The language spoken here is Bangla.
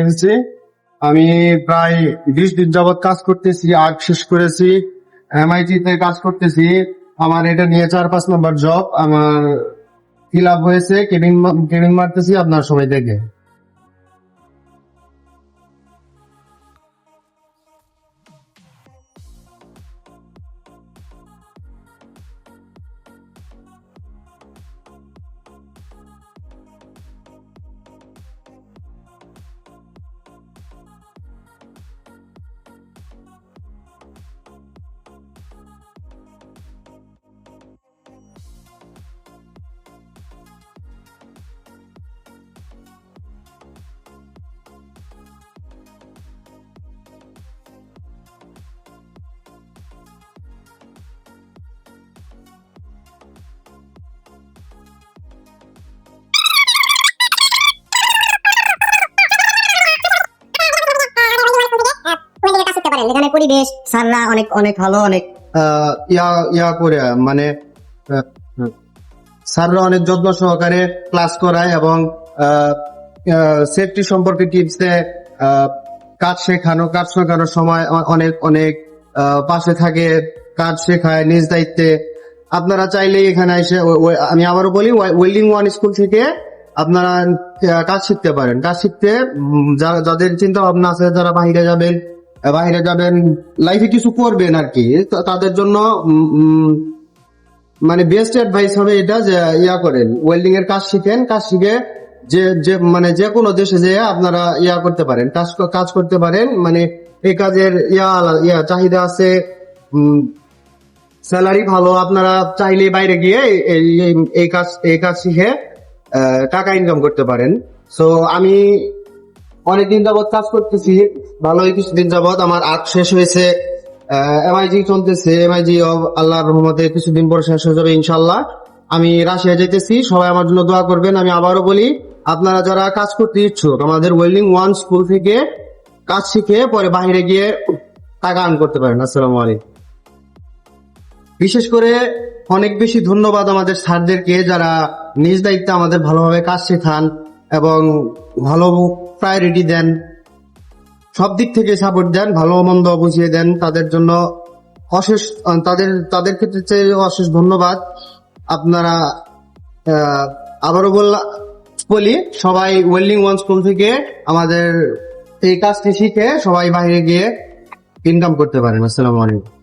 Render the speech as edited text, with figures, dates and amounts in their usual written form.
এসেছি। আমি প্রায় 20 দিন যাবৎ কাজ করতেছি, আর্ট শেষ করেছি, MIT তে কাজ করতেছি। আমার এটা নিয়ে 4-5 নম্বর জব। আমার ফিল আপ হয়েছে, কেবিন মারতেছি আপনার সবাই দেখে। এখানে পরিবেশ স্যাররা অনেক অনেক ভালো, অনেক ইয়া করে মানে স্যাররা অনেক যত্ন সহকারে ক্লাস করায় এবং সেফটি সম্পর্কে টিপস দেয়। কাজ শেখানোর সময় অনেক অনেক পাশে থাকে, কাজ শেখায় নিজ দায়িত্বে। আপনারা চাইলে এখানে এসে আমি আবারও বলি, ওয়েল্ডিং ওয়ান স্কুল থেকে আপনারা কাজ শিখতে পারেন। কাজ শিখতে যাদের চিন্তা ভাবনা আছে, যারা বাইরে যাবেন লাইফে কিছু করবেন আর কি, তাদের জন্য মানে বেস্ট অ্যাডভাইস হবে এটা যে করেন, ওয়েল্ডিং এর কাজ শিখেন। কাজ শিখে যে কোনো দেশে যেয়ে আপনারা করতে পারেন, কাজ করতে পারেন। মানে এই কাজের চাহিদা আছে, স্যালারি ভালো। আপনারা চাইলে বাইরে গিয়ে এই কাজ শিখে টাকা ইনকাম করতে পারেন। সো আমি অনেকদিন যাবৎ কাজ করতেছি, ভালোই কিছুদিন যাবৎ। আমার আর্ট শেষ হয়েছে, MIG চলতেছে। MIG আল্লাহর রহমতে কিছুদিন পর শেষ হয়ে যাবে ইনশাল্লাহ। আমি রাশিয়া যেতেছি, সবাই আমার জন্য দোয়া করবেন। আমি আবারও বলি, আপনারা যারা কাজ করতে ইচ্ছুক, আমাদের ওয়েল্ডিং ওয়ান স্কুল থেকে কাজ শিখে পরে বাইরে গিয়ে টাকা আর্ন করতে পারেন। আসসালামু আলাইকুম। বিশেষ করে অনেক বেশি ধন্যবাদ আমাদের স্যারদেরকে, যারা নিজ দায়িত্বে আমাদের ভালোভাবে কাজ শেখান এবং ভালো প্রায়োরিটি দেন, সব দিক থেকে সাপোর্ট দেন, ভালো মন্দ বুঝিয়ে দেন। তাদের জন্য অশেষ তাদের ক্ষেত্রে অশেষ ধন্যবাদ। আপনারা আবারও বলি, সবাই ওয়েল্ডিং ওয়ান স্কুল থেকে আমাদের এই কাজটি শিখে সবাই বাইরে গিয়ে ইনকাম করতে পারেন। আসসালামু আলাইকুম।